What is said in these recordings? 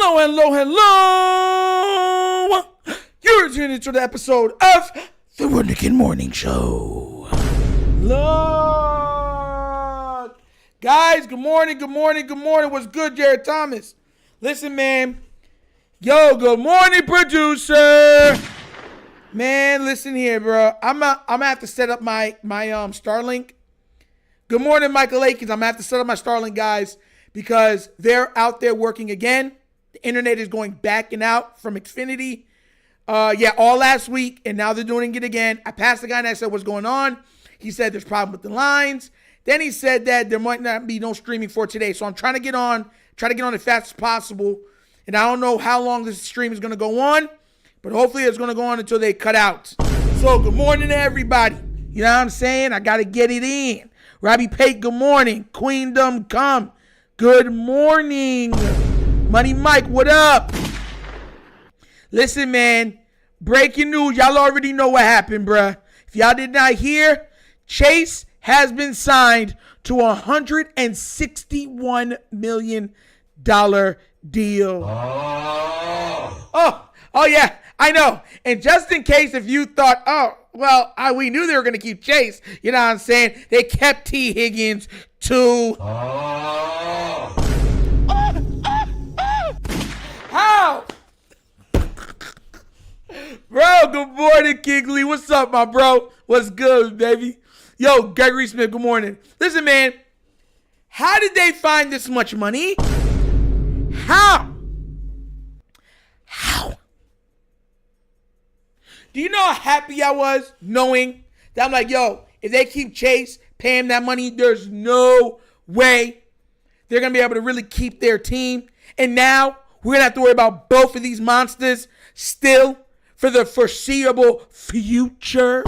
Hello, hello, hello. You're tuning into the episode of The Wunderkind Morning Show. Look. Guys, good morning, good morning, good morning. What's good, Jared Thomas? Listen, man. Yo, good morning, producer. Man, listen here, bro. I'm gonna have to set up my Starlink. Good morning, Michael Akins. I'm gonna have to set up my Starlink, guys, because they're out there working again. The internet is going back and out from Xfinity. All last week, and now they're doing it again. I passed the guy and I said, what's going on? He said there's a problem with the lines. Then he said that there might not be no streaming for today. So I'm trying to get on as fast as possible. And I don't know how long this stream is going to go on, but hopefully it's going to go on until they cut out. So good morning to everybody. You know what I'm saying? I got to get it in. Robbie Pate, good morning. Queendom, come. Good morning. Money Mike, what up? Listen, man. Breaking news. Y'all already know what happened, bruh. If y'all did not hear, Chase has been signed to a $161 million deal. Oh yeah, I know. And just in case if you thought, we knew they were going to keep Chase. You know what I'm saying? They kept T. Higgins too. How? Bro, good morning, Kigley. What's up, my bro? What's good, baby? Yo, Gregory Smith, good morning. Listen, man. How did they find this much money? How? Do you know how happy I was knowing that I'm like, yo, if they keep Chase, pay him that money, there's no way they're going to be able to really keep their team. And now we're going to have to worry about both of these monsters still for the foreseeable future.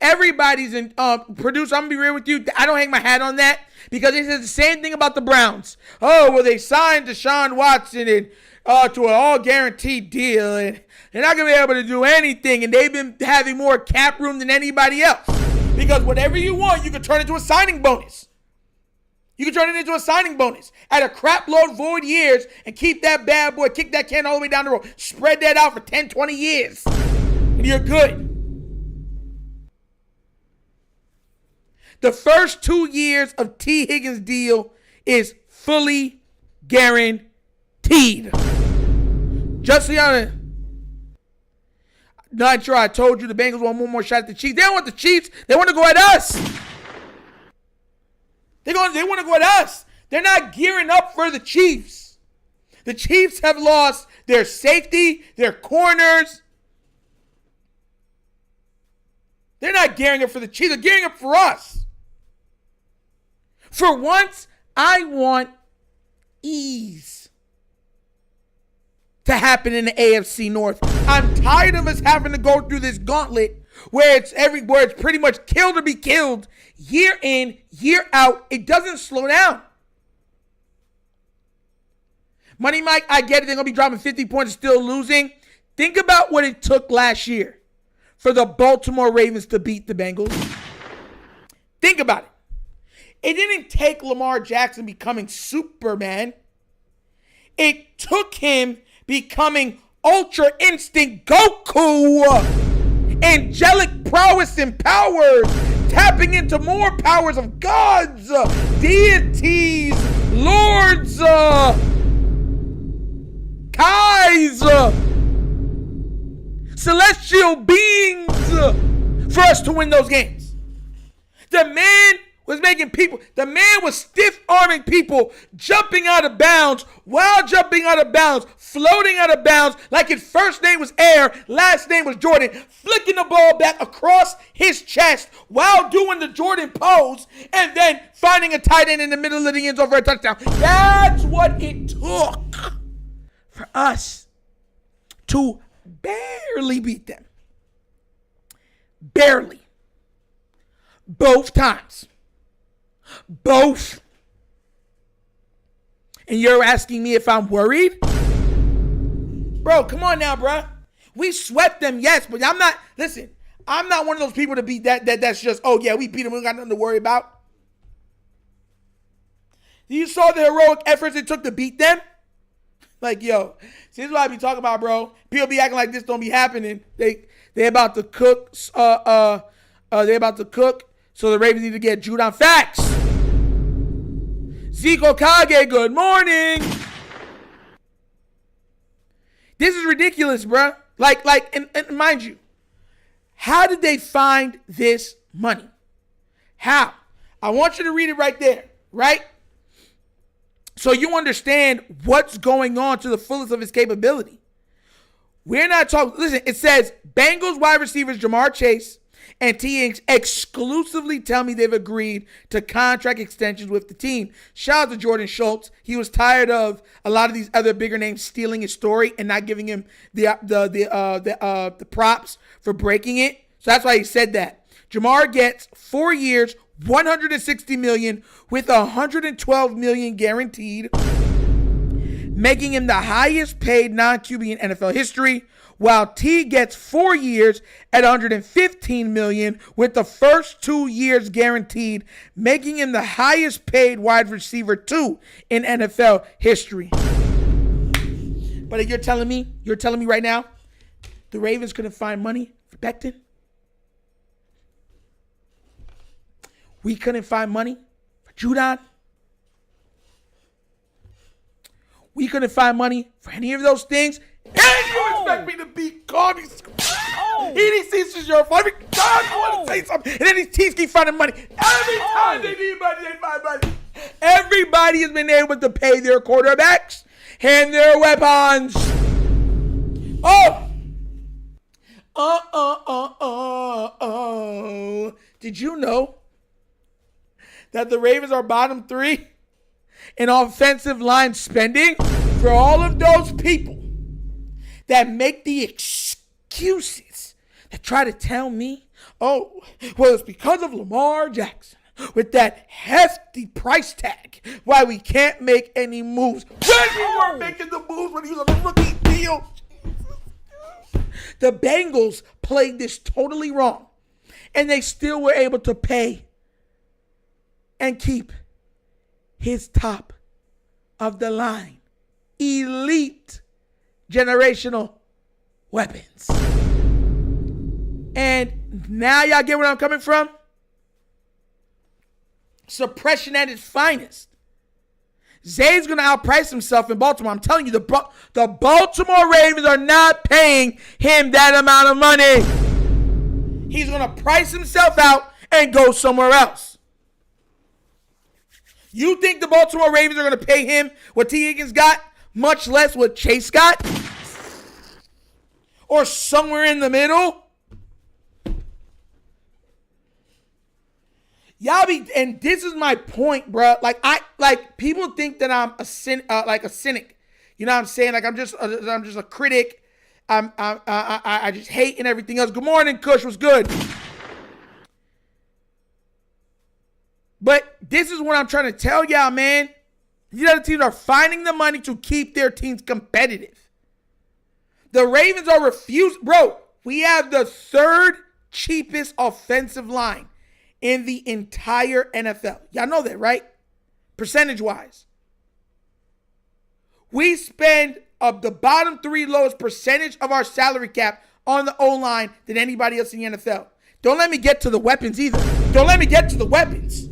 Everybody's in producer. I'm gonna be real with you. I don't hang my hat on that because they said the same thing about the Browns. Oh, well, they signed Deshaun Watson and to an all guaranteed deal, and they're not gonna be able to do anything. And they've been having more cap room than anybody else because whatever you want, you can turn into a signing bonus. You can turn it into a signing bonus at a crap load void years and keep that bad boy, kick that can all the way down the road. Spread that out for 10, 20 years. And you're good. The first 2 years of T. Higgins' deal is fully guaranteed. Just so y'all know. Not sure I told you the Bengals want one more shot at the Chiefs. They don't want the Chiefs. They want to go at us. They want to go at us. They're not gearing up for the Chiefs. The Chiefs have lost their safety, their corners. They're not gearing up for the Chiefs. They're gearing up for us. For once, I want ease to happen in the AFC North. I'm tired of us having to go through this gauntlet where it's pretty much kill to be killed. Year in, year out, it doesn't slow down. Money Mike, I get it. They're going to be dropping 50 points and still losing. Think about what it took last year for the Baltimore Ravens to beat the Bengals. Think about it. It didn't take Lamar Jackson becoming Superman. It took him becoming Ultra Instinct Goku. Angelic prowess and powers. Tapping into more powers of gods, deities, lords, kais, celestial beings for us to win those games. The man was stiff-arming people, jumping out of bounds, floating out of bounds, like his first name was Air, last name was Jordan, flicking the ball back across his chest while doing the Jordan pose, and then finding a tight end in the middle of the end zone for a touchdown. That's what it took for us to barely beat them. Barely. Both times. Both. And you're asking me if I'm worried? Bro, come on now, bro. We swept them, yes, but I'm not one of those people to be that's just, oh yeah, we beat them, we got nothing to worry about. You saw the heroic efforts it took to beat them? Like, yo, see, this is what I be talking about, bro. People be acting like this don't be happening. They about to cook. They about to cook. So the Ravens need to get Judon. Facts. Zeke Okage, good morning. This is ridiculous, bro. And mind you, how did they find this money? How? I want you to read it right there, right? So you understand what's going on to the fullest of his capability. We're not talking, listen, it says Bengals wide receivers Jamar Chase and T. Higgins exclusively tell me they've agreed to contract extensions with the team. Shout out to Jordan Schultz. He was tired of a lot of these other bigger names stealing his story and not giving him the props for breaking it. So that's why he said that. Jamar gets 4 years, $160 million with $112 million guaranteed, making him the highest paid non-QB in NFL history, while T gets 4 years at $115 million with the first 2 years guaranteed, making him the highest paid wide receiver 2 in NFL history. But you're telling me right now, the Ravens couldn't find money for Becton? We couldn't find money for Judon? We couldn't find money for any of those things? And you expect me to be calm? EDC's just your fault. I want to say something. And then these teams keep finding money. Every time they need money, they find money. Everybody has been able to pay their quarterbacks and their weapons. Did you know that the Ravens are bottom 3 in offensive line spending? For all of those people that make the excuses, that try to tell me, well, it's because of Lamar Jackson with that hefty price tag why we can't make any moves. When we weren't making the moves when he was on the rookie deal. The Bengals played this totally wrong, and they still were able to pay and keep his top of the line, elite generational weapons. And now y'all get where I'm coming from? Suppression at its finest. Zay's going to outprice himself in Baltimore. I'm telling you, the Baltimore Ravens are not paying him that amount of money. He's going to price himself out and go somewhere else. You think the Baltimore Ravens are going to pay him what T. Higgins got, much less what Chase got? Or somewhere in the middle? Y'all be, and this is my point, bro. People think that I'm a cynic. You know what I'm saying? Like I'm just a critic. I just hate and everything else. Good morning, Kush. What's good? But this is what I'm trying to tell y'all, man. These other teams are finding the money to keep their teams competitive. The Ravens are refused. Bro, we have the third cheapest offensive line in the entire NFL. Y'all know that, right? Percentage-wise. We spend the bottom 3 lowest percentage of our salary cap on the O-line than anybody else in the NFL. Don't let me get to the weapons either. Don't let me get to the weapons.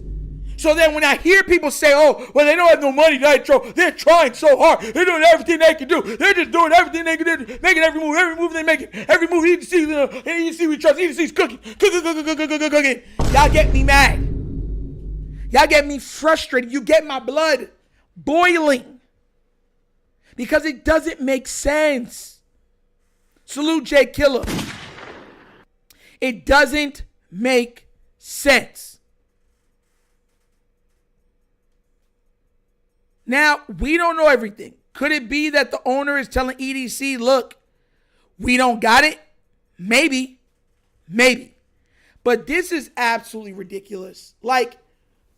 So then when I hear people say, they don't have no money, Nitro, they're trying so hard. They're doing everything they can do. They're just doing everything they can do, making every move they make it. Every move EDC we trust, EDC's cooking. Y'all get me mad. Y'all get me frustrated. You get my blood boiling. Because it doesn't make sense. Salute Jay Killer. It doesn't make sense. Now, we don't know everything. Could it be that the owner is telling EDC, look, we don't got it? Maybe. But this is absolutely ridiculous. Like,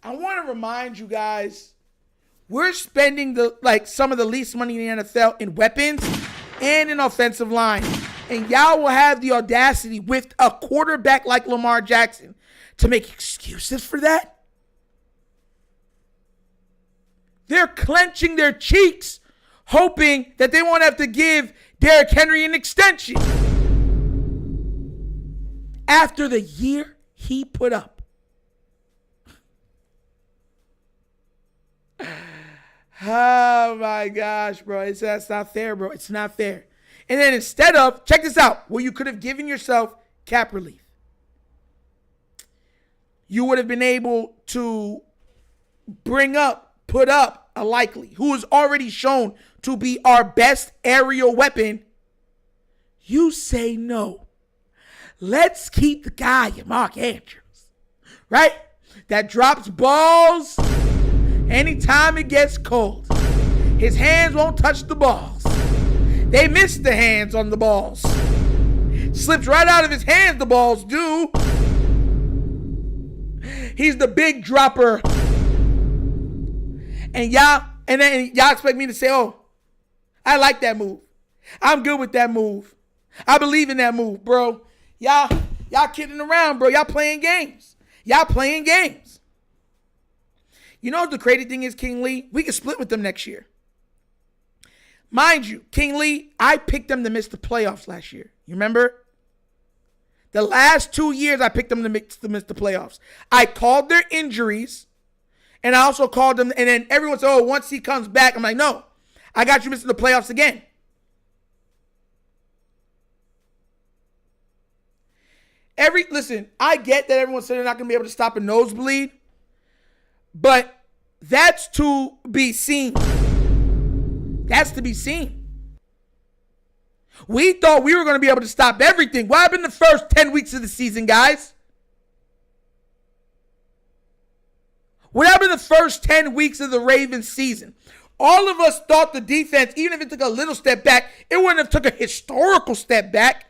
I want to remind you guys, we're spending some of the least money in the NFL in weapons and in offensive line. And y'all will have the audacity with a quarterback like Lamar Jackson to make excuses for that? They're clenching their cheeks, hoping that they won't have to give Derrick Henry an extension. After the year he put up. Oh my gosh, bro. That's not fair, bro. It's not fair. And then instead of, check this out, where you could have given yourself cap relief, you would have been able to put up a Likely, who is already shown to be our best aerial weapon. You say no. Let's keep the guy, Mark Andrews, right? That drops balls anytime it gets cold. His hands won't touch the balls. They miss the hands on the balls. Slips right out of his hands, the balls do. He's the big dropper. And y'all expect me to say, oh, I like that move. I'm good with that move. I believe in that move, bro. Y'all kidding around, bro. Y'all playing games. You know what the crazy thing is, King Lee? We can split with them next year. Mind you, King Lee, I picked them to miss the playoffs last year. You remember? The last 2 years, I picked them to miss the playoffs. I called their injuries, and I also called them, and then everyone said, oh, once he comes back, I'm like, no, I got you missing the playoffs again. Listen, I get that everyone said they're not going to be able to stop a nosebleed, but that's to be seen. That's to be seen. We thought we were going to be able to stop everything. What happened the first 10 weeks of the season, guys? What happened the first 10 weeks of the Ravens season? All of us thought the defense, even if it took a little step back, it wouldn't have took a historical step back.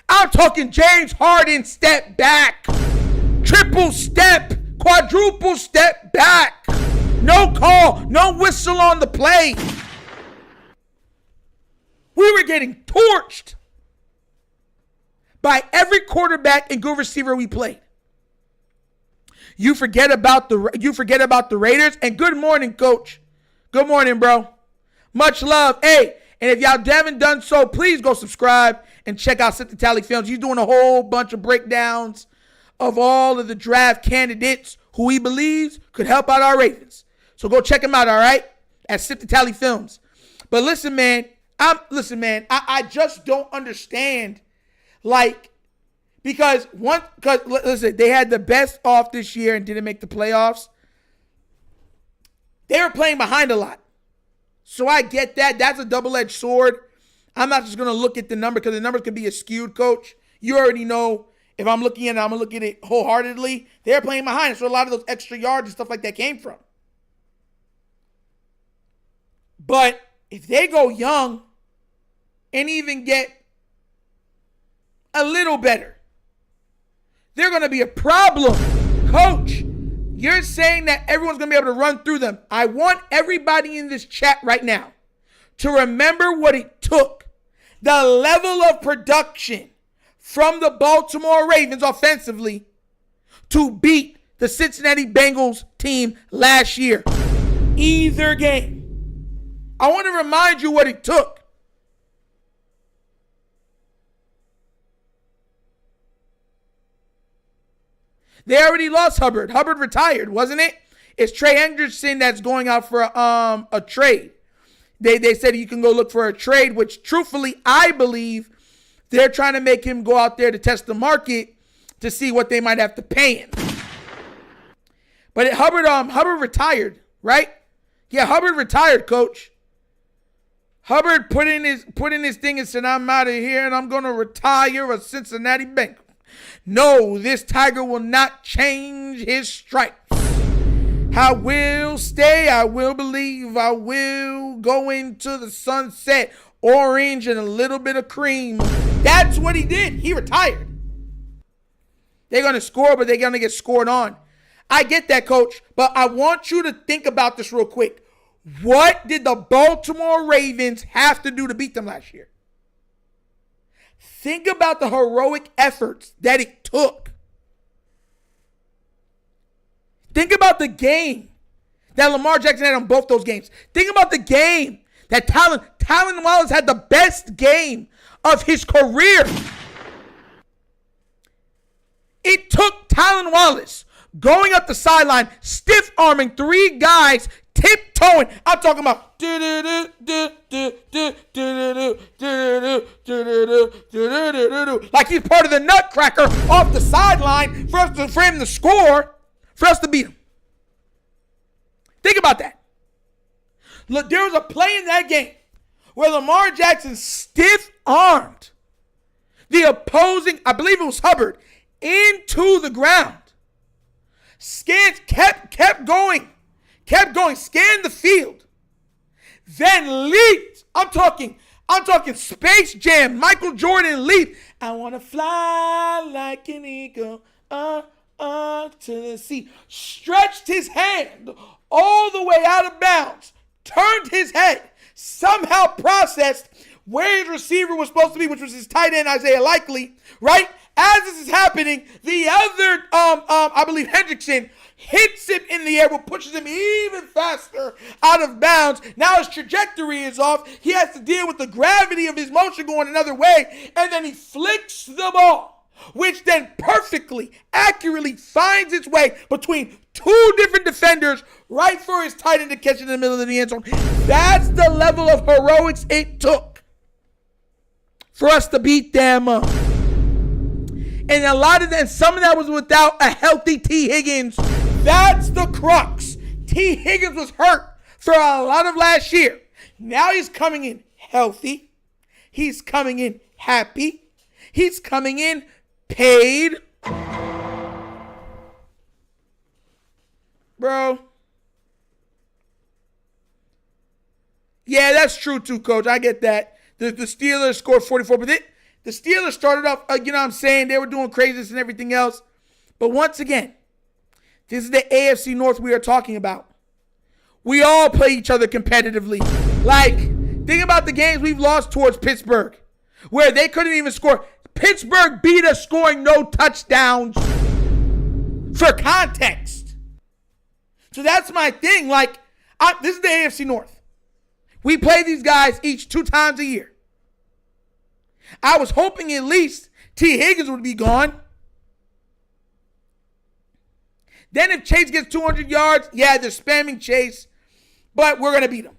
I'm talking James Harden step back. Triple step. Quadruple step back. No call. No whistle on the play. We were getting torched by every quarterback and good receiver we played. You forget about the Raiders. And good morning, coach. Good morning, bro. Much love. Hey, and if y'all haven't done so, please go subscribe and check out Sip the Tally Films. He's doing a whole bunch of breakdowns of all of the draft candidates who he believes could help out our Ravens. So go check him out, all right? At Sip the Tally Films. But listen, man. I just don't understand. Because listen, they had the best off this year and didn't make the playoffs. They were playing behind a lot. So I get that. That's a double-edged sword. I'm not just going to look at the number because the numbers could be skewed, coach. You already know if I'm looking at it, I'm going to look at it wholeheartedly. They're playing behind. So a lot of those extra yards and stuff like that came from. But if they go young and even get a little better, they're going to be a problem. Coach, you're saying that everyone's going to be able to run through them. I want everybody in this chat right now to remember what it took, the level of production from the Baltimore Ravens offensively to beat the Cincinnati Bengals team last year. Either game. I want to remind you what it took. They already lost Hubbard. Hubbard retired, wasn't it? It's Trey Hendrickson that's going out for a trade. They said you can go look for a trade, which truthfully, I believe they're trying to make him go out there to test the market to see what they might have to pay him. But Hubbard retired, right? Yeah, Hubbard retired, coach. Hubbard put in his thing and said, I'm out of here and I'm going to retire a Cincinnati Bengals. No, this Tiger will not change his stripes. I will stay. I will believe. I will go into the sunset, orange and a little bit of cream. That's what he did. He retired. They're going to score, but they're going to get scored on. I get that, coach, but I want you to think about this real quick. What did the Baltimore Ravens have to do to beat them last year? Think about the heroic efforts that it took. Think about the game that Lamar Jackson had on both those games. Think about the game that Tylan Wallace had the best game of his career. It took Tylan Wallace going up the sideline, stiff-arming 3 guys, tiptoeing. I'm talking about like he's part of the Nutcracker off the sideline for him to score, for us to beat him. Think about that. Look, there was a play in that game where Lamar Jackson stiff-armed the opposing, I believe it was Hubbard, into the ground. Kept going, scanned the field, then leaped. I'm talking Space Jam, Michael Jordan leaped. I want to fly like an eagle to the sea. Stretched his hand all the way out of bounds, turned his head, somehow processed where his receiver was supposed to be, which was his tight end, Isaiah Likely, right? As this is happening, the other, I believe Hendrickson, hits him in the air, but pushes him even faster out of bounds. Now his trajectory is off. He has to deal with the gravity of his motion going another way, and then he flicks the ball, which then perfectly, accurately finds its way between 2 different defenders right for his tight end to catch in the middle of the end zone. That's the level of heroics it took for us to beat them up. And a lot of that, some of that was without a healthy T. Higgins. That's the crux. T. Higgins was hurt for a lot of last year. Now he's coming in healthy. He's coming in happy. He's coming in paid. Bro. Yeah, that's true too, Coach. I get that. The Steelers scored 44, but the Steelers started off, you know what I'm saying? They were doing craziness and everything else. But once again, this is the AFC North we are talking about. We all play each other competitively. Like, think about the games we've lost towards Pittsburgh, where they couldn't even score. Pittsburgh beat us scoring no touchdowns. For context. So that's my thing. Like, this is the AFC North. We play these guys each 2 times a year. I was hoping at least T. Higgins would be gone. Then if Chase gets 200 yards, yeah, they're spamming Chase, but we're going to beat him.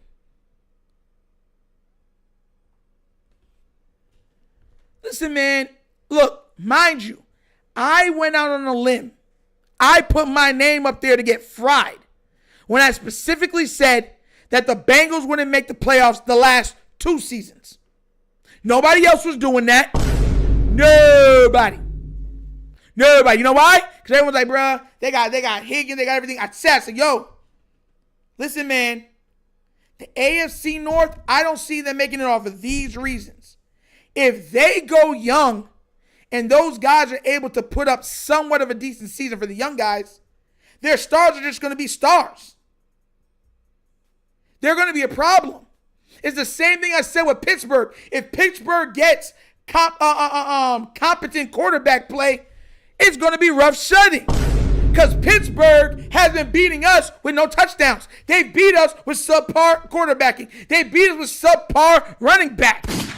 Listen, man, look, mind you, I went out on a limb. I put my name up there to get fried when I specifically said that the Bengals wouldn't make the playoffs the last 2 seasons. Nobody else was doing that. Nobody. You know why? Because everyone's like, bruh, they got Higgins, they got everything. I said, yo, listen, man. The AFC North, I don't see them making it off of these reasons. If they go young and those guys are able to put up somewhat of a decent season for the young guys, their stars are just going to be stars. They're going to be a problem. It's the same thing I said with Pittsburgh. If Pittsburgh gets competent quarterback play, it's going to be rough sledding. Because Pittsburgh has been beating us with no touchdowns. They beat us with subpar quarterbacking. They beat us with subpar running backs.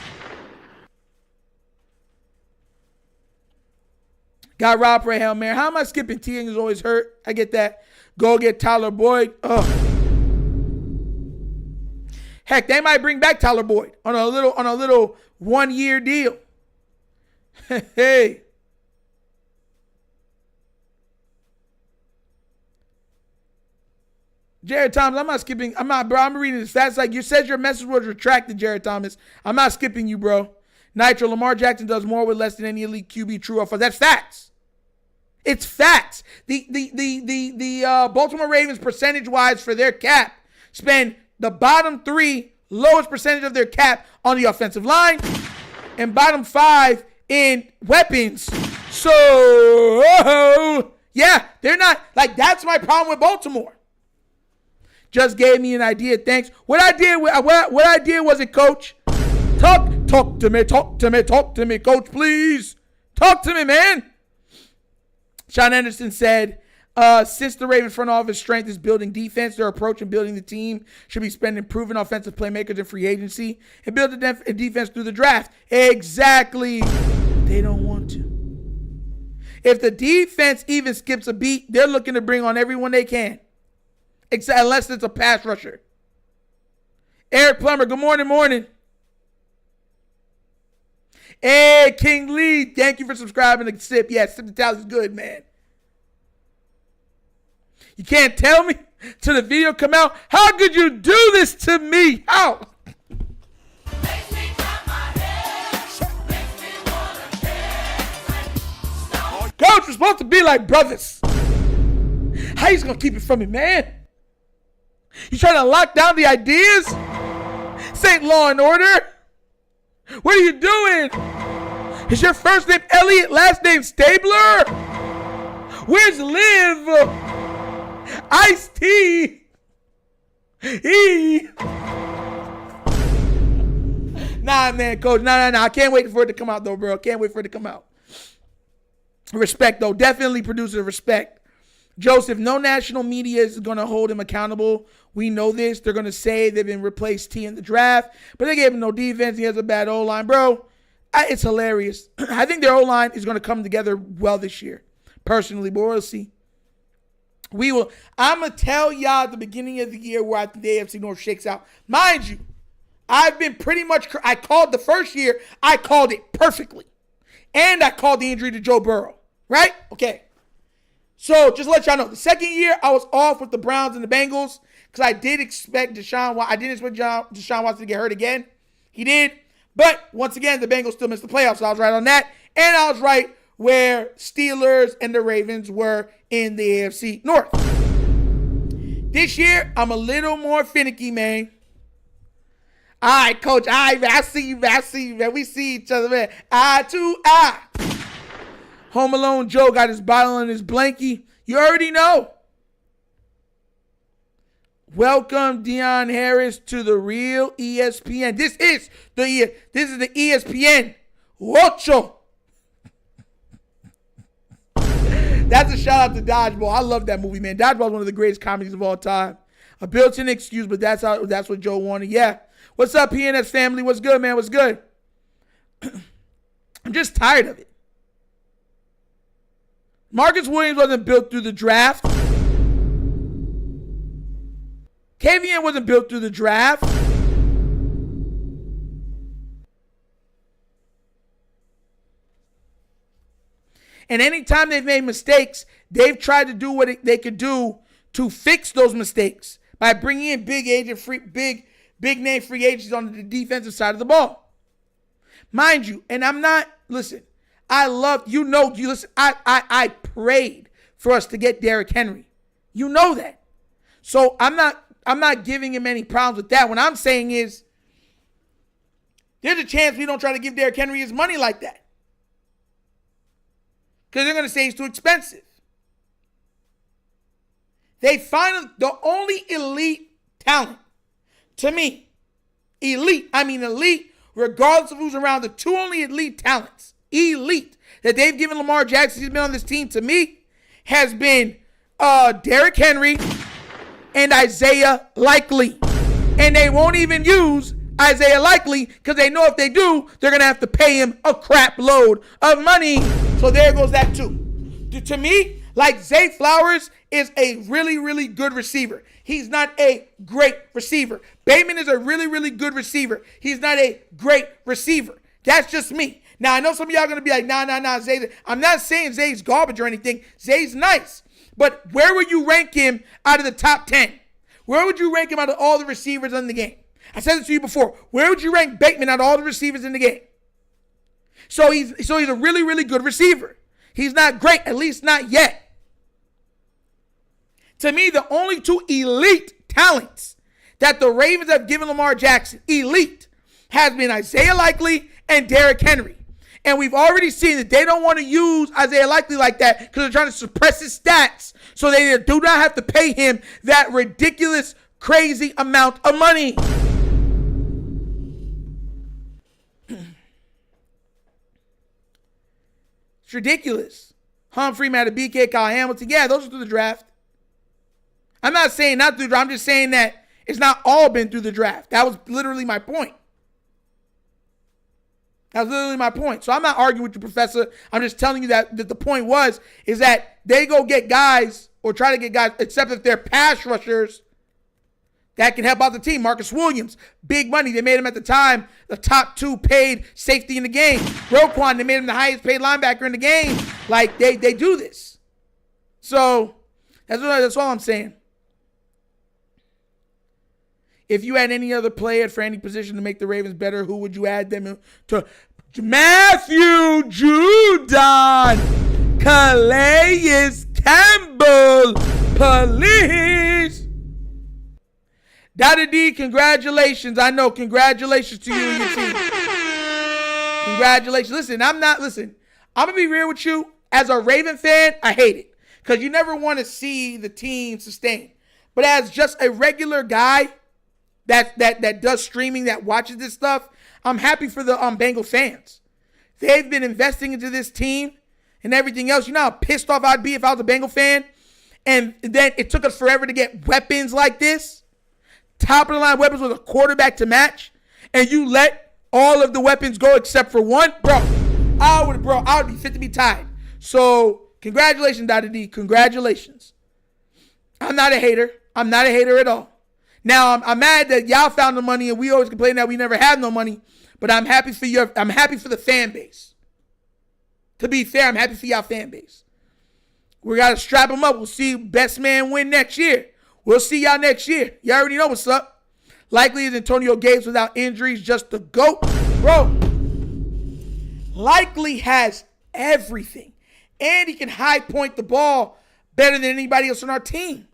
Got Rob for a Hail Mary. How am I skipping? T. Higgins is always hurt. I get that. Go get Tyler Boyd. Ugh. Heck, they might bring back Tyler Boyd on a little 1-year deal. Hey. Jared Thomas, I'm not skipping. I'm reading the stats like you said your message was retracted, Jared Thomas. I'm not skipping you, bro. Nitro, Lamar Jackson does more with less than any elite QB, true or false. That's facts. It's facts. The Baltimore Ravens, percentage-wise for their cap, spend the bottom 3 lowest percentage of their cap on the offensive line and bottom 5 in weapons. So, yeah, they're not, like, that's my problem with Baltimore. Just gave me an idea, thanks. What idea was it, Coach? Talk to me, Coach, please. Talk to me, man. Sean Anderson said, Since the Ravens front office strength is building defense, their approach in building the team should be spending proven offensive playmakers in free agency and build a defense through the draft. Exactly. They don't want to. If the defense even skips a beat, they're looking to bring on everyone they can. Unless it's a pass rusher. Eric Plummer, good morning. Hey, King Lee, thank you for subscribing to Sip. Yeah, Sip the Towel is good, man. You can't tell me till the video come out. How could you do this to me? How? Coach, we're supposed to be like brothers. How you gonna keep it from me, man? You trying to lock down the ideas? This ain't Law and Order. What are you doing? Is your first name Elliot, last name Stabler? Where's Liv? Ice-T. Nah, man, Coach. Nah. I can't wait for it to come out, though, bro. Can't wait for it to come out. Respect, though. Definitely producer respect. Joseph, no national media is going to hold him accountable. We know this. They're going to say they've been replaced T in the draft, but they gave him no defense. He has a bad O-line. Bro, it's hilarious. I think their O-line is going to come together well this year, personally, but we'll see. We will. I'm going to tell y'all at the beginning of the year where I think the AFC North shakes out. Mind you, I've been pretty much, I called the first year, I called it perfectly. And I called the injury to Joe Burrow, right? Okay. So just to let y'all know, the second year I was off with the Browns and the Bengals because I did expect Deshaun Watson to get hurt again. He did. But once again, the Bengals still missed the playoffs. So I was right on that. And I was right where Steelers and the Ravens were in the AFC North. This year, I'm a little more finicky, man. All right, Coach. All right, man. I see you, man. We see each other, man. Eye to eye. Home Alone Joe got his bottle and his blankie. You already know. Welcome, Deion Harris, to the real ESPN. This is the ESPN Ocho. That's a shout out to Dodgeball. I love that movie, man. Dodgeball is one of the greatest comedies of all time. A built-in excuse, but that's what Joe wanted. Yeah. What's up, PNS family? What's good, man? What's good? I'm just tired of it. Marcus Williams wasn't built through the draft. KVN wasn't built through the draft. And anytime they've made mistakes, they've tried to do what they could do to fix those mistakes by bringing in big name free agents on the defensive side of the ball. Mind you, and I'm not, listen, I prayed for us to get Derrick Henry. You know that. So I'm not giving him any problems with that. What I'm saying is there's a chance we don't try to give Derrick Henry his money like that. Because they're going to say he's too expensive. The only elite talent, to me, elite, regardless of who's around, the two only elite talents, that they've given Lamar Jackson, he's been on this team, to me, has been Derrick Henry and Isaiah Likely. And they won't even use Isaiah Likely because they know if they do, they're going to have to pay him a crap load of money. So there goes that too. To me, like Zay Flowers is a really, really good receiver. He's not a great receiver. Bateman is a really, really good receiver. He's not a great receiver. That's just me. Now, I know some of y'all are going to be like, nah, Zay. I'm not saying Zay's garbage or anything. Zay's nice. But where would you rank him out of the top 10? Where would you rank him out of all the receivers in the game? I said this to you before. Where would you rank Bateman out of all the receivers in the game? So he's a really, really good receiver. He's not great, at least not yet. To me, the only two elite talents that the Ravens have given Lamar Jackson, elite, has been Isaiah Likely and Derrick Henry. And we've already seen that they don't want to use Isaiah Likely like that because they're trying to suppress his stats so they do not have to pay him that ridiculous, crazy amount of money. It's ridiculous. Humphrey, Matabike, Kyle Hamilton. Yeah, those are through the draft. I'm not saying not through the draft. I'm just saying that it's not all been through the draft. That was literally my point. So I'm not arguing with you, Professor. I'm just telling you that the point is that they go get guys or try to get guys, except if they're pass rushers that can help out the team. Marcus Williams, big money. They made him at the time the top 2 paid safety in the game. Roquan, they made him the highest paid linebacker in the game. Like, they do this. So that's all I'm saying. If you had any other player for any position to make the Ravens better, who would you add them to? Matthew Judon, Calais Campbell, please. Dada D, congratulations. I know, congratulations to you and your team. Congratulations. Listen, I'm going to be real with you. As a Raven fan, I hate it because you never want to see the team sustain. But as just a regular guy that does streaming, that watches this stuff, I'm happy for the Bengals fans. They've been investing into this team and everything else. You know how pissed off I'd be if I was a Bengal fan? And then it took us forever to get weapons like this. Top of the line weapons with a quarterback to match. And you let all of the weapons go except for one? I would be fit to be tied. So, congratulations, Dada D. Congratulations. I'm not a hater. I'm not a hater at all. Now, I'm mad that y'all found the money and we always complain that we never have no money. But I'm happy for the fan base. To be fair, I'm happy for y'all fan base. We got to strap them up. We'll see best man win next year. We'll see y'all next year. You already know what's up. Likely is Antonio Gates without injuries, just the GOAT. Bro, Likely has everything. And he can high point the ball better than anybody else on our team.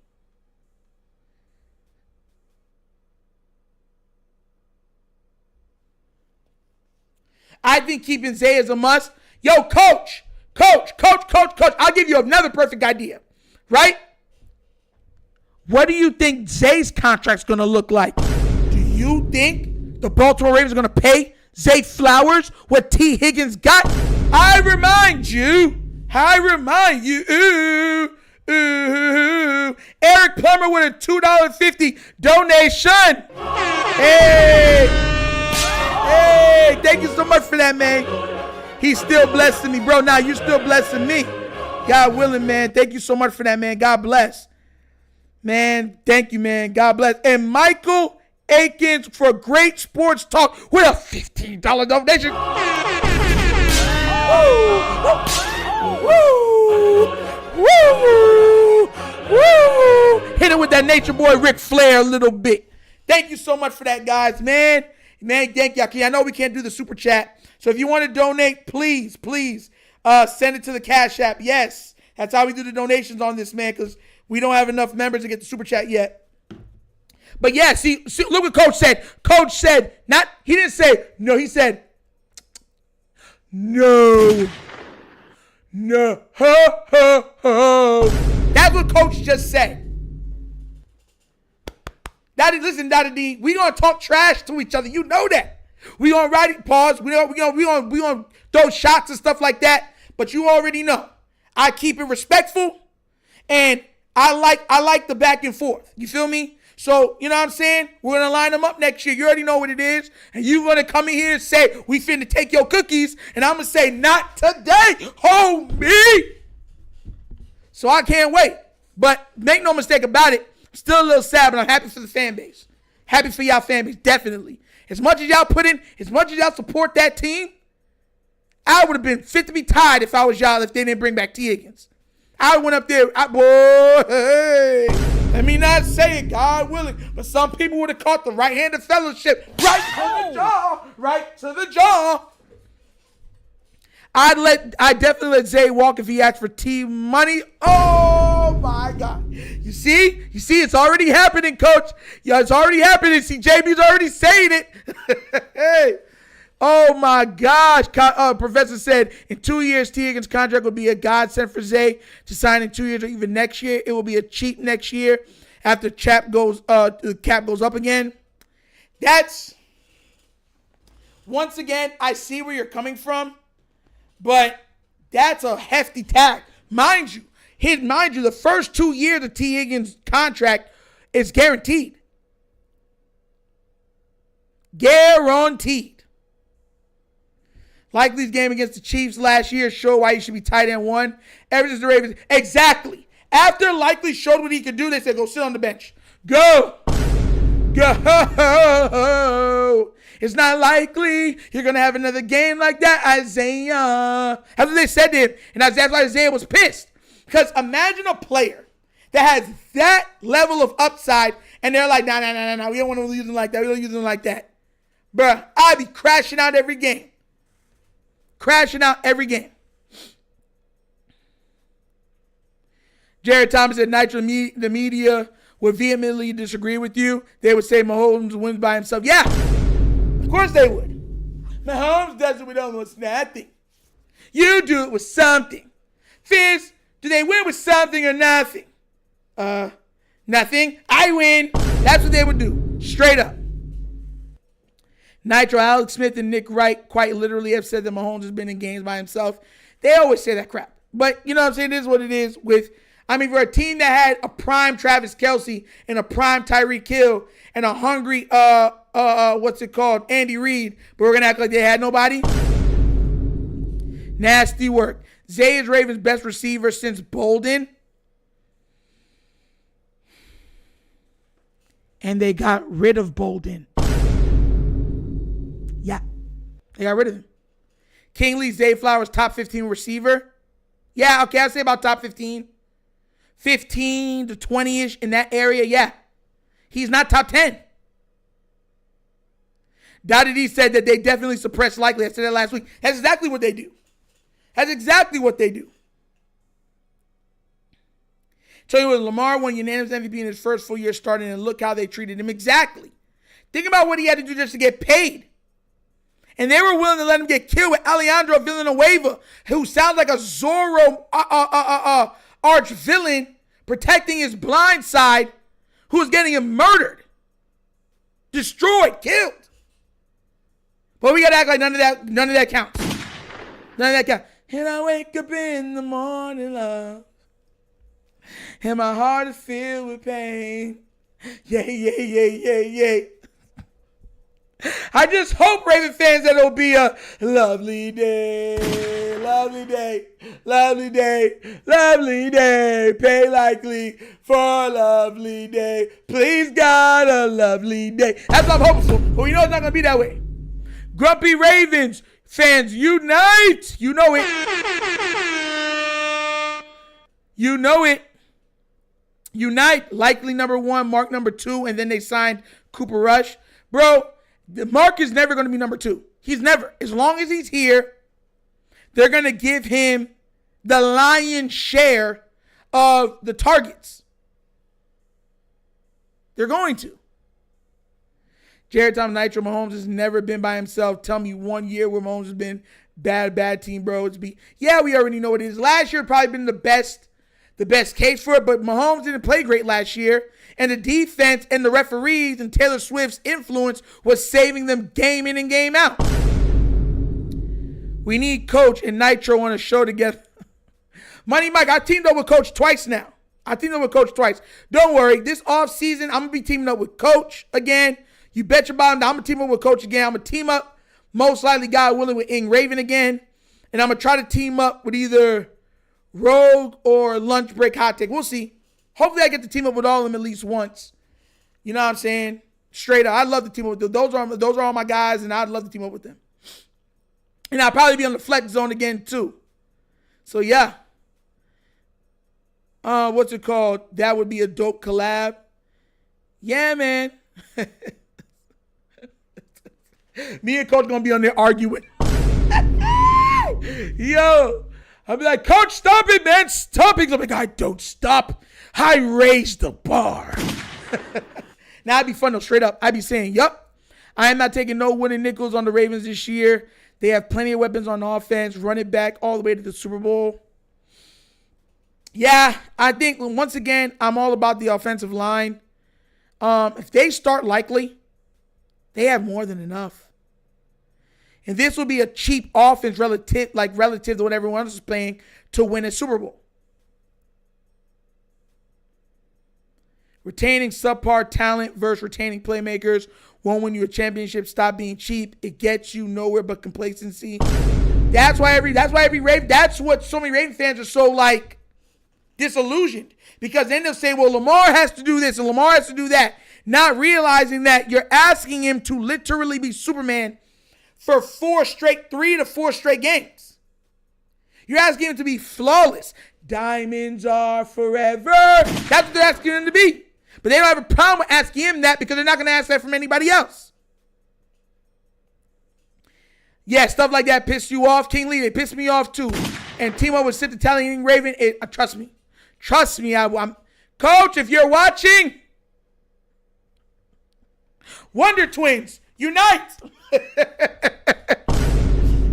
I think keeping Zay is a must. Yo, coach. I'll give you another perfect idea. Right? What do you think Zay's contract's going to look like? Do you think the Baltimore Ravens are going to pay Zay Flowers what T. Higgins got? I remind you. Eric Plummer with a $2.50 donation. Hey, thank you so much for that, man. He's still blessing me, bro. Now you're still blessing me. God willing, man. Thank you so much for that, man. God bless. Man, thank you, man. God bless. And Michael Akins for great sports talk with a $15 donation. Woo. Hit it with that nature boy Ric Flair a little bit. Thank you so much for that, guys, man. Man, thank y'all. I know we can't do the super chat. So if you want to donate, please, send it to the Cash App. Yes, that's how we do the donations on this, man, because we don't have enough members to get the super chat yet. But yeah, see, look what Coach said. Coach said, he didn't say, no, he said, no. That's what Coach just said. Daddy D, we gonna talk trash to each other. You know that. We gonna write it, pause. We gonna throw shots and stuff like that. But you already know. I keep it respectful, and I like the back and forth. You feel me? So, you know what I'm saying? We're gonna line them up next year. You already know what it is. And you gonna come in here and say, we finna take your cookies, and I'm gonna say, not today, homie. So I can't wait. But make no mistake about it. Still a little sad, but I'm happy for the fan base. Happy for y'all fan base, definitely. As much as y'all put in, as much as y'all support that team, I would have been fit to be tied if I was y'all if they didn't bring back T. Higgins. I went up there, hey, let me not say it, God willing, but some people would have caught the right-handed fellowship right to the jaw. I'd definitely let Zay walk if he asked for team money. Oh my God. You see, it's already happening, Coach. Yeah, it's already happening. See, JB's already saying it. Hey. Oh my gosh. Professor said in 2 years, T. Higgins' contract will be a godsend for Zay to sign in 2 years or even next year. It will be a cheap next year after the cap goes up again. That's, once again, I see where you're coming from. But that's a hefty tag. Mind you, the first 2 years of T. Higgins' contract is guaranteed. Guaranteed. Likely's game against the Chiefs last year showed why he should be tight end 1. Ever since the Ravens. Exactly. After Likely showed what he could do, they said, go sit on the bench. Go. Go. It's not likely you're going to have another game like that, Isaiah. That's what they said to him. And that's why Isaiah was pissed. Because imagine a player that has that level of upside, and they're like, nah. We don't want to use him like that. We don't use him like that. Bruh, I'd be crashing out every game. Jared Thomas said, Nitro, the media would vehemently disagree with you. They would say Mahomes wins by himself. Yeah, of course they would. Mahomes does it with almost nothing. You do it with something. Fizz, do they win with something or nothing? Nothing. I win. That's what they would do. Straight up. Nitro, Alex Smith and Nick Wright quite literally have said that Mahomes has been in games by himself. They always say that crap. But you know what I'm saying? It is what it is for a team that had a prime Travis Kelce and a prime Tyreek Hill and a hungry, Andy Reid, but we're going to act like they had nobody. Nasty work. Zay is Ravens' best receiver since Bolden. And they got rid of Bolden. Yeah. They got rid of him. Kingley, Zay Flowers, top 15 receiver. Yeah, okay, I'd say about top 15. 15 to 20-ish in that area, yeah. He's not top 10. Dottie D said that they definitely suppress Likely. I said that last week. That's exactly what they do. Tell you what, Lamar won unanimous MVP in his first full year starting, and look how they treated him. Exactly. Think about what he had to do just to get paid. And they were willing to let him get killed with Alejandro Villanueva, who sounds like a Zorro arch villain protecting his blind side, who was getting him murdered, destroyed, killed. But we gotta act like none of that counts. None of that counts. And I wake up in the morning, love, and my heart is filled with pain. Yeah. I just hope, Raven fans, that it'll be a lovely day. Pay Likely for a lovely day. Please, God, a lovely day. That's what I'm hoping for. But we know it's not going to be that way. Grumpy Ravens fans, unite. You know it. Unite. Likely number 1, Mark number 2, and then they signed Cooper Rush. Bro, Mark is never going to be number 2. He's never. As long as he's here, they're going to give him the lion's share of the targets. They're going to. Jared Tom Nitro, Mahomes has never been by himself. Tell me one year where Mahomes has been bad team, bro. Yeah, we already know what it is. Last year probably been the best case for it, but Mahomes didn't play great last year. And the defense and the referees and Taylor Swift's influence was saving them game in and game out. We need Coach and Nitro on a show together. Money Mike, I teamed up with Coach twice now. Don't worry. This offseason, I'm going to be teaming up with Coach again. You bet your bottom. I'm going to team up with Coach again. I'm going to team up, most likely, God willing, with Ing Raven again. And I'm going to try to team up with either Rogue or Lunch Break Hot Take. We'll see. Hopefully I get to team up with all of them at least once. You know what I'm saying? Straight up. I'd love to team up with them. Those are all my guys, and I'd love to team up with them. And I'll probably be on the flex zone again, too. So, yeah. What's it called? That would be a dope collab. Yeah, man. Me and Coach going to be on there arguing. Yo. I'll be like, Coach, stop it, man. Stop it. I'm like, I don't stop. I raise the bar. Now, I'd be fun, though, straight up. I'd be saying, yup, I am not taking no winning nickels on the Ravens this year. They have plenty of weapons on offense. Run it back all the way to the Super Bowl. Yeah, I think, once again, I'm all about the offensive line. If they start Likely, they have more than enough. And this will be a cheap offense relative to what everyone else is playing to win a Super Bowl. Retaining subpar talent versus retaining playmakers won't win you a championship. Stop being cheap. It gets you nowhere but complacency. That's what so many Raven fans are so like disillusioned, because then they'll say, well, Lamar has to do this and Lamar has to do that, not realizing that you're asking him to literally be Superman for 3 to 4 straight games. You're asking him to be flawless. Diamonds are forever. That's what they're asking him to be. But they don't have a problem with asking him that, because they're not going to ask that from anybody else. Yeah, stuff like that pissed you off, King Lee. It pissed me off too. And Timo would sit the Italian Raven. Trust me. I'm Coach, if you're watching, Wonder Twins, unite.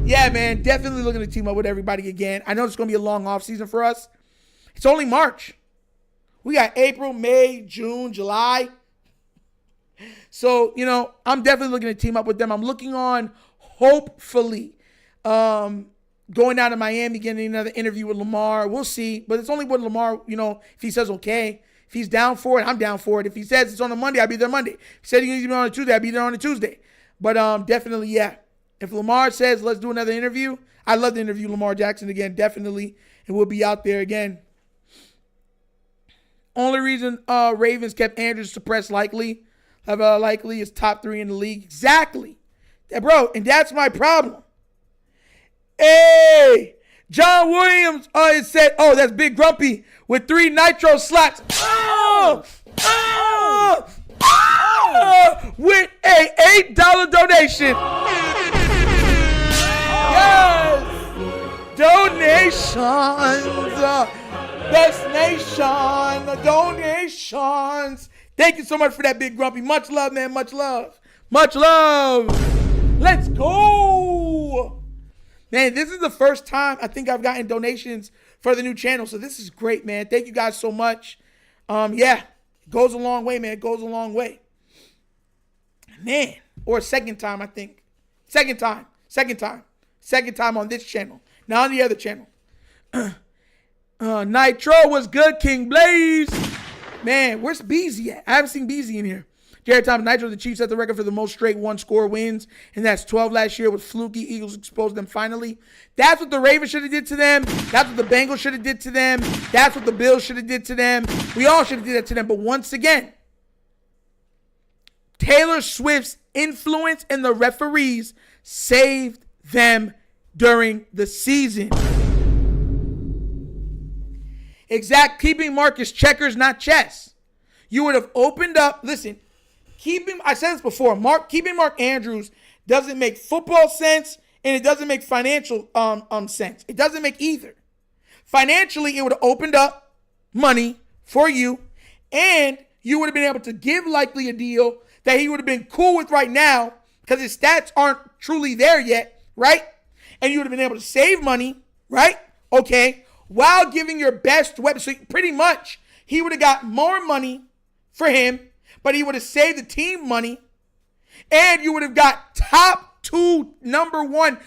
Yeah, man, definitely looking to team up with everybody again. I know it's going to be a long offseason for us. It's only March. We got April, May, June, July. So, I'm definitely looking to team up with them. I'm looking on, hopefully, going down to Miami, getting another interview with Lamar. We'll see. But it's only with Lamar, if he says okay. If he's down for it, I'm down for it. If he says it's on a Monday, I'll be there Monday. If he said he needs to be on a Tuesday, I'll be there on a Tuesday. But definitely, yeah. If Lamar says, let's do another interview, I'd love to interview Lamar Jackson again, definitely. And we'll be out there again. Only reason Ravens kept Andrews suppressed likely is top 3 in the league. Exactly. Bro, and that's my problem. Hey, John Williams said, that's Big Grumpy with 3 nitro slots. With a $8 donation. Yes. Donations. Best nation. Donations. Thank you so much for that, Big Grumpy. Much love, man. Much love. Much love. Let's go. Man, this is the first time I think I've gotten donations for the new channel. So this is great, man. Thank you guys so much. Yeah, it goes a long way, man. It goes a long way. Man, or second time, I think. Second time on this channel. Not on the other channel. Nitro was good, King Blaze. Man, where's Beezy at? I haven't seen Beezy in here. Jared Thomas, Nitro, the Chiefs set the record for the most straight one-score wins, and that's 12 last year with fluky. Eagles exposed them finally. That's what the Ravens should have did to them. That's what the Bengals should have did to them. That's what the Bills should have did to them. We all should have did that to them. But once again, Taylor Swift's influence and the referees saved them during the season. Keeping Marcus checkers, not chess. You would have opened up, listen, I said this before, keeping Mark Andrews doesn't make football sense, and it doesn't make financial sense. It doesn't make either. Financially, it would have opened up money for you, and you would have been able to give Likely a deal that he would have been cool with right now, because his stats aren't truly there yet, right? And you would have been able to save money, right? Okay. While giving your best weapon. So pretty much, he would have got more money for him, but he would have saved the team money, and you would have got top 2, number 1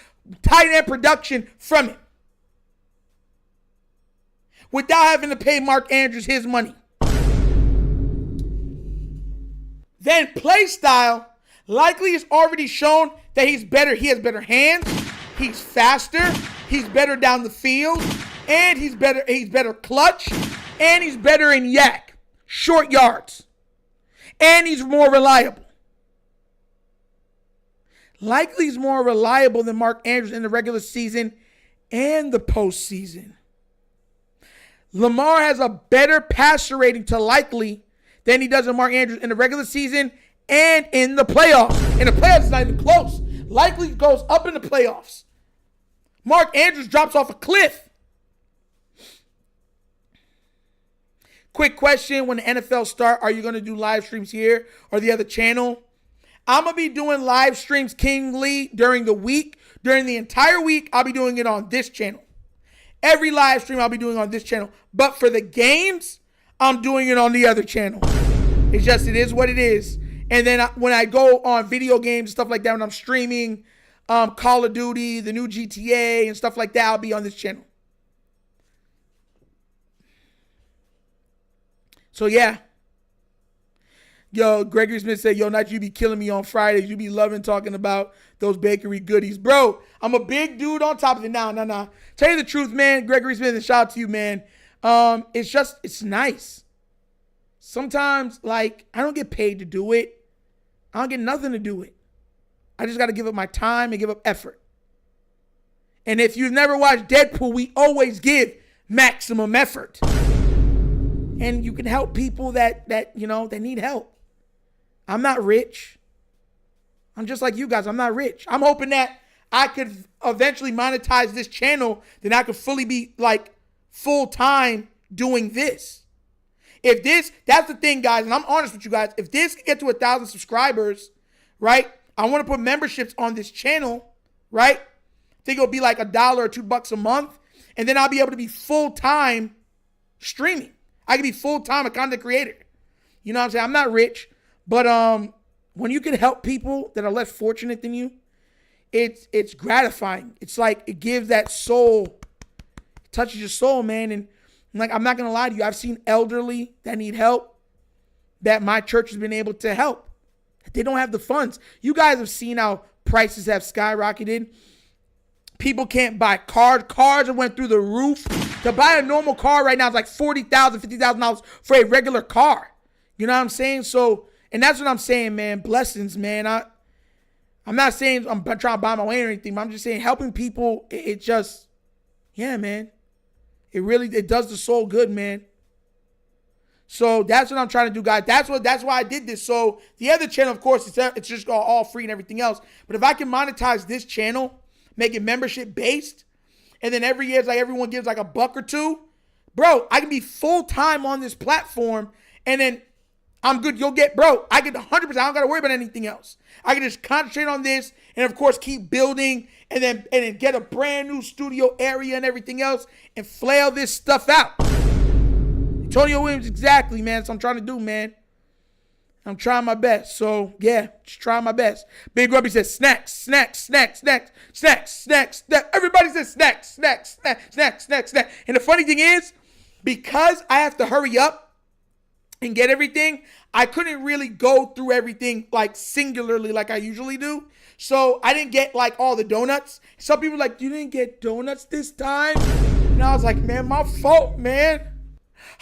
tight end production from it without having to pay Mark Andrews his money. Then play style, Likely has already shown that he's better. He has better hands. He's faster. He's better down the field. And he's better clutch. And he's better in yak, short yards. And he's more reliable. Likely's more reliable than Mark Andrews in the regular season and the postseason. Lamar has a better passer rating to Likely than he does in Mark Andrews in the regular season and in the playoffs. In the playoffs, it's not even close. Likely goes up in the playoffs. Mark Andrews drops off a cliff. Quick question, when the NFL start, are you going to do live streams here or the other channel? I'm going to be doing live streams, King Lee, during the week. During the entire week, I'll be doing it on this channel. Every live stream I'll be doing on this channel. But for the games, I'm doing it on the other channel. It is what it is. And then when I go on video games and stuff like that, when I'm streaming Call of Duty, the new GTA and stuff like that, I'll be on this channel. So yeah, Yo, Gregory Smith said, yo, not you be killing me on Fridays. You be loving talking about those bakery goodies. Bro, I'm a big dude on top of it. Nah. Tell you the truth, man, Gregory Smith, and shout out to you, man. It's nice. Sometimes, like, I don't get paid to do it. I don't get nothing to do it. I just got to give up my time and give up effort. And if you've never watched Deadpool, we always give maximum effort. And you can help people that need help. I'm not rich. I'm just like you guys. I'm not rich. I'm hoping that I could eventually monetize this channel, then I could fully be like full time doing this. That's the thing, guys, and I'm honest with you guys. If this can get to 1,000 subscribers, right? I want to put memberships on this channel, right? I think it'll be like $1 or $2 a month, and then I'll be able to be full time streaming. I can be full time a content creator. You know what I'm saying? I'm not rich, but when you can help people that are less fortunate than you, it's gratifying. It's like it gives that soul, it touches your soul, man. And like, I'm not gonna lie to you, I've seen elderly that need help that my church has been able to help. They don't have the funds. You guys have seen how prices have skyrocketed. People can't buy cars. Cars have went through the roof. To buy a normal car right now is like $40,000, $50,000 for a regular car. You know what I'm saying? So, and that's what I'm saying, man. Blessings, man. I'm not saying I'm trying to buy my way or anything, but I'm just saying helping people, it just, yeah, man. It does the soul good, man. So that's what I'm trying to do, guys. That's why I did this. So the other channel, of course, it's just all free and everything else. But if I can monetize this channel, make it membership based, and then every year it's like everyone gives like $1 or $2, bro, I can be full time on this platform, and then I'm good. I get 100%. I don't got to worry about anything else. I can just concentrate on this, and of course keep building, and then get a brand new studio area and everything else, and flail this stuff out. Antonio Williams, exactly, man. That's what I'm trying to do, man. I'm trying my best. So, yeah, just trying my best. Big Grubby says snacks. Everybody says snacks. And the funny thing is, because I have to hurry up and get everything, I couldn't really go through everything like singularly like I usually do. So I didn't get like all the donuts. Some people are like, you didn't get donuts this time? And I was like, man, my fault, man.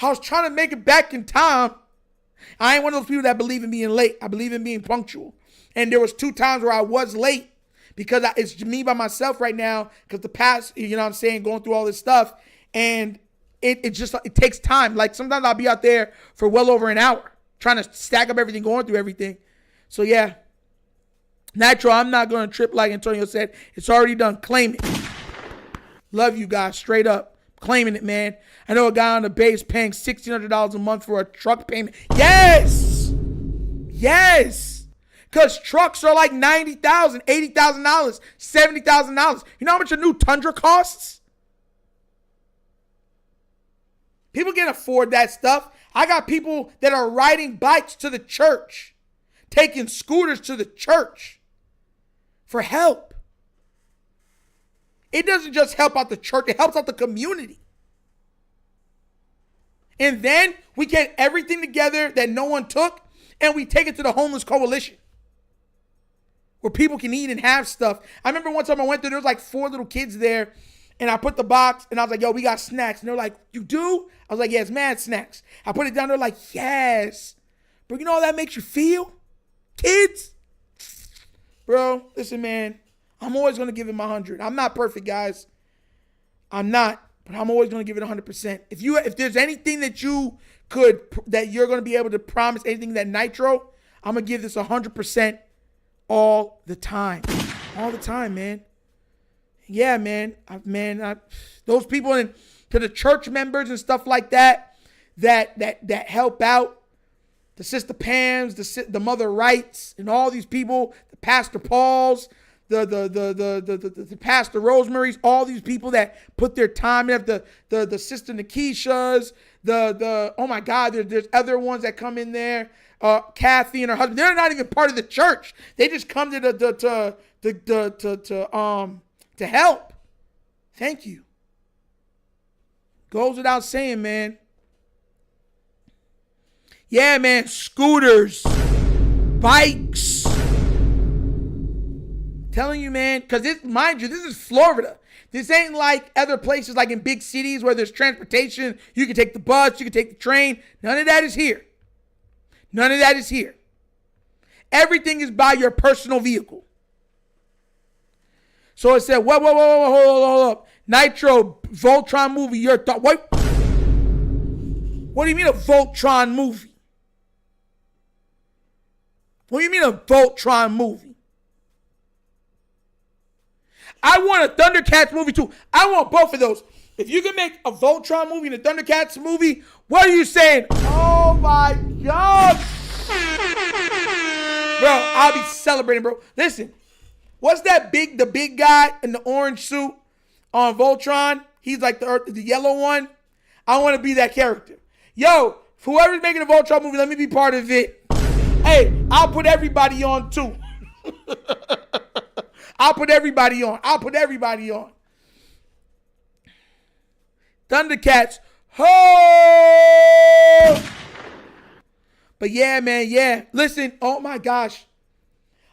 I was trying to make it back in time. I ain't one of those people that believe in being late. I believe in being punctual. And there was 2 times where I was late because it's me by myself right now because the past, you know what I'm saying, going through all this stuff. And it takes time. Like sometimes I'll be out there for well over an hour trying to stack up everything, going through everything. So yeah. Nitro, I'm not going to trip like Antonio said. It's already done. Claim it. Love you guys. Straight up. Claiming it, man. I know a guy on the base paying $1,600 a month for a truck payment. Yes. Because trucks are like $90,000, $80,000, $70,000. You know how much a new Tundra costs? People can't afford that stuff. I got people that are riding bikes to the church, taking scooters to the church for help. It doesn't just help out the church, it helps out the community. And then we get everything together that no one took, and we take it to the homeless coalition where people can eat and have stuff. I remember one time I went there was like 4 little kids there, and I put the box, and I was like, yo, we got snacks. And they're like, you do? I was like, yeah, it's mad snacks. I put it down, they're like, yes. But you know how that makes you feel? Kids? Bro, listen, man. I'm always going to give it my 100. I'm not perfect, guys. I'm not, but I'm always going to give it 100%. If there's anything that you're going to be able to promise, anything that Nitro, I'm going to give this 100% all the time. All the time, man. Yeah, man. Those people to the church members and stuff like that help out, the Sister Pams, the Mother Wrights, and all these people, the Pastor Pauls, the Pastor Rosemary's, all these people that put their time in, the Sister Nikishas, oh my God, there's other ones that come in there, Kathy and her husband. They're not even part of the church. They just come to help. Thank you. Goes without saying, man. Yeah, man, scooters, bikes. Telling you, man, because mind you, this is Florida. This ain't like other places like in big cities where there's transportation. You can take the bus, you can take the train. None of that is here. None of that is here. Everything is by your personal vehicle. So it said, whoa, hold up. Nitro, Voltron movie, your thought. What do you mean a Voltron movie? What do you mean a Voltron movie? I want a Thundercats movie too. I want both of those. If you can make a Voltron movie and a Thundercats movie, what are you saying? Oh my God. Bro, I'll be celebrating, bro. Listen, what's that the big guy in the orange suit on Voltron? He's like the yellow one. I want to be that character. Yo, whoever's making a Voltron movie, let me be part of it. Hey, I'll put everybody on too. I'll put everybody on. Thundercats. Ho! But yeah, man, yeah. Listen, oh my gosh.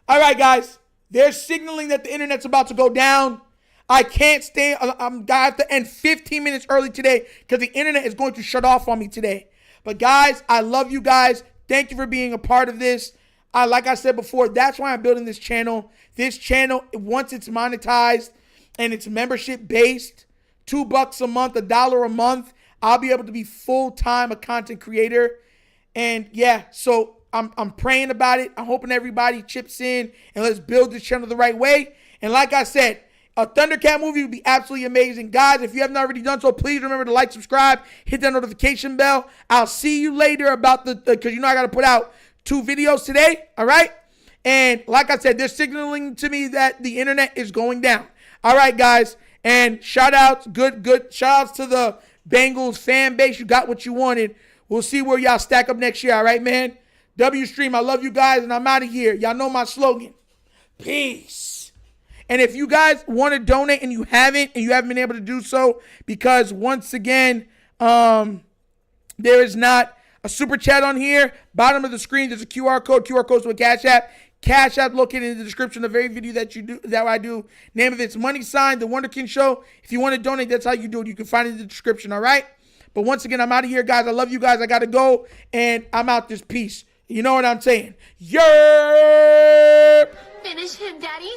All right, guys. They're signaling that the internet's about to go down. I can't stay. I have to end 15 minutes early today because the internet is going to shut off on me today. But guys, I love you guys. Thank you for being a part of this. Like I said before, that's why I'm building this channel. This channel, once it's monetized and it's membership based, $2 a month, $1 a month, I'll be able to be full-time a content creator. And yeah, so I'm praying about it. I'm hoping everybody chips in and let's build this channel the right way. And like I said, a Thundercat movie would be absolutely amazing. Guys, if you haven't already done so, please remember to like, subscribe, hit that notification bell. I'll see you later about because you know I got to put out 2 videos today, all right? And like I said, they're signaling to me that the internet is going down. All right, guys. And shout-outs, good shout-outs to the Bengals fan base. You got what you wanted. We'll see where y'all stack up next year, all right, man? W Stream, I love you guys, and I'm out of here. Y'all know my slogan. Peace. And if you guys want to donate and you haven't been able to do so, because once again, there is not a super chat on here. Bottom of the screen, there's a QR code. QR code's with Cash App. Cash App located in the description of every video that I do. Name of it's money sign, The Wunderkind Show. If you want to donate, that's how you do it. You can find it in the description, all right? But once again, I'm out of here, guys. I love you guys. I got to go, and I'm out this piece. You know what I'm saying? Yerp! Finish him, Daddy.